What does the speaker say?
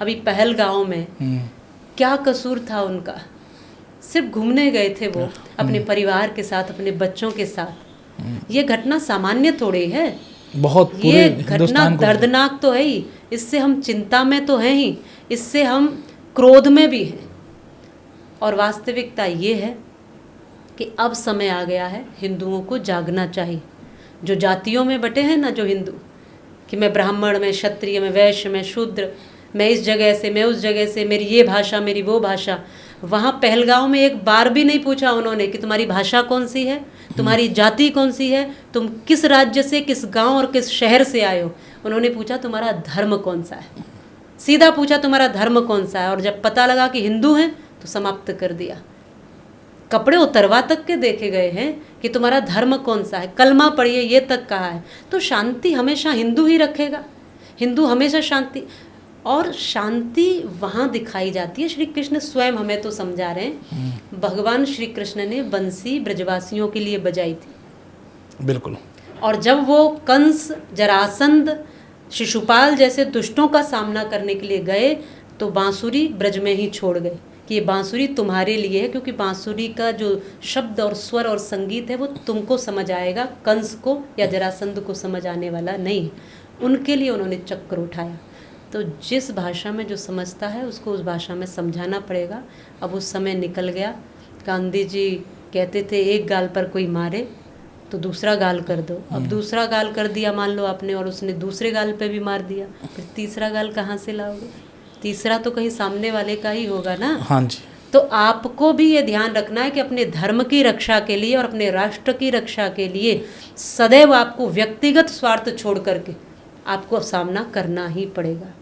अभी पहलगांव में क्या कसूर था उनका? सिर्फ घूमने गए थे वो अपने परिवार के साथ, अपने बच्चों के साथ। ये घटना सामान्य थोड़ी है, बहुत पूरे ये घटना हिंदुस्तान को दर्दनाक तो है ही। इससे हम चिंता में तो हैं ही, इससे हम क्रोध में भी हैं। और वास्तविकता ये है कि अब समय आ गया है हिंदुओं को जागना चाहिए। जो जातियों में बटे हैं ना, जो हिंदू, कि मैं ब्राह्मण, मैं क्षत्रिय, मैं वैश्य, मैं शूद्र, मैं इस जगह से, मैं उस जगह से, मेरी ये भाषा, मेरी वो भाषा। वहाँ पहलगांव में एक बार भी नहीं पूछा उन्होंने कि तुम्हारी भाषा कौन सी है, तुम्हारी जाति कौन सी है, तुम किस राज्य से, किस गांव और किस शहर से आए हो। उन्होंने पूछा तुम्हारा धर्म कौन सा है, सीधा पूछा तुम्हारा धर्म कौन सा है। और जब पता लगा कि हिंदू हैं तो समाप्त कर दिया। कपड़े उतरवा तक के देखे गए हैं कि तुम्हारा धर्म कौन सा है, कलमा पढ़िए, ये तक कहा है। तो शांति हमेशा हिंदू ही रखेगा, हिंदू हमेशा शांति। और शांति वहाँ दिखाई जाती है, श्री कृष्ण स्वयं हमें तो समझा रहे हैं। भगवान श्री कृष्ण ने बंसी ब्रजवासियों के लिए बजाई थी, बिल्कुल। और जब वो कंस, जरासंध, शिशुपाल जैसे दुष्टों का सामना करने के लिए गए तो बांसुरी ब्रज में ही छोड़ गए कि ये बांसुरी तुम्हारे लिए है, क्योंकि बांसुरी का जो शब्द और स्वर और संगीत है वो तुमको समझ आएगा, कंस को या जरासंध को समझ आने वाला नहीं है। उनके लिए उन्होंने चक्र उठाया। तो जिस भाषा में जो समझता है उसको उस भाषा में समझाना पड़ेगा। अब उस समय निकल गया। गांधी जी कहते थे एक गाल पर कोई मारे तो दूसरा गाल कर दो। अब दूसरा गाल कर दिया मान लो आपने, और उसने दूसरे गाल पे भी मार दिया, फिर तीसरा गाल कहाँ से लाओगे? तीसरा तो कहीं सामने वाले का ही होगा ना। हाँ जी। तो आपको भी ये ध्यान रखना है कि अपने धर्म की रक्षा के लिए और अपने राष्ट्र की रक्षा के लिए सदैव आपको व्यक्तिगत स्वार्थ छोड़ करके आपको सामना करना ही पड़ेगा।